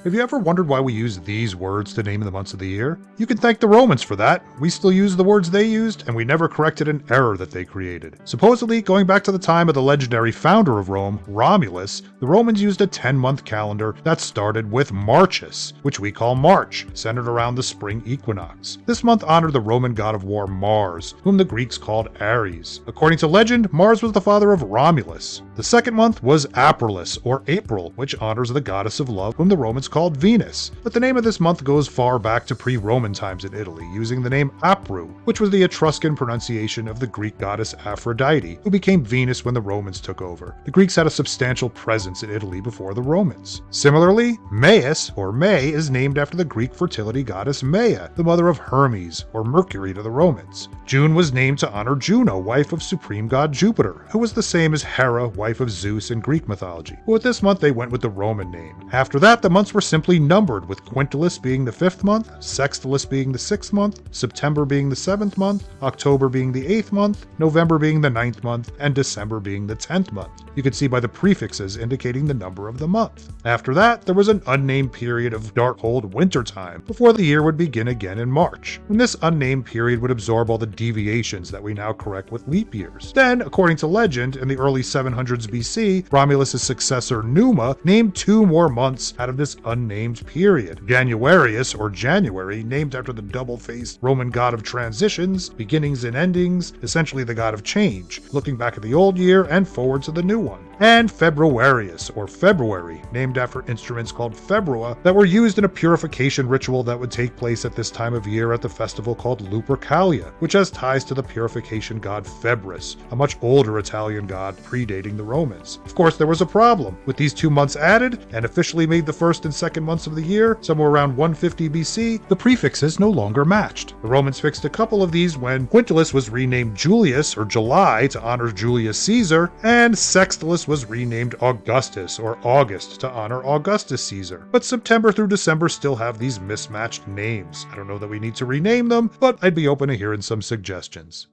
Have you ever wondered why we use these words to name the months of the year? You can thank the Romans for that. We still use the words they used, and we never corrected an error that they created. Supposedly, going back to the time of the legendary founder of Rome, Romulus, the Romans used a 10-month calendar that started with Marchus, which we call March, centered around the spring equinox. This month honored the Roman god of war Mars, whom the Greeks called Ares. According to legend, Mars was the father of Romulus. The second month was Aprilis, or April, which honors the goddess of love, whom the Romans called Venus. But the name of this month goes far back to pre-Roman times in Italy, using the name Apru, which was the Etruscan pronunciation of the Greek goddess Aphrodite, who became Venus when the Romans took over. The Greeks had a substantial presence in Italy before the Romans. Similarly, Maius, or May, is named after the Greek fertility goddess Maia, the mother of Hermes, or Mercury to the Romans. June was named to honor Juno, wife of supreme god Jupiter, who was the same as Hera, wife of Zeus in Greek mythology. But with this month they went with the Roman name. After that, the months were simply numbered, with Quintilis being the 5th month, Sextilis being the 6th month, September being the 7th month, October being the 8th month, November being the 9th month, and December being the 10th month. You can see by the prefixes indicating the number of the month. After that, there was an unnamed period of dark cold winter time, before the year would begin again in March, when this unnamed period would absorb all the deviations that we now correct with leap years. Then, according to legend, in the early 700s BC, Romulus' successor Numa named 2 more months out of this unnamed period. Januarius, or January, named after the double-faced Roman god of transitions, beginnings and endings, essentially the god of change, looking back at the old year and forward to the new one. And Februarius, or February, named after instruments called februa that were used in a purification ritual that would take place at this time of year at the festival called Lupercalia, which has ties to the purification god Febris, a much older Italian god predating the Romans. Of course, there was a problem. With these 2 months added, and officially made the 1st and 2nd months of the year, somewhere around 150 BC, the prefixes no longer matched. The Romans fixed a couple of these when Quintilis was renamed Julius, or July, to honor Julius Caesar, and Sextilis was renamed Augustus, or August, to honor Augustus Caesar. But September through December still have these mismatched names. I don't know that we need to rename them, but I'd be open to hearing some suggestions.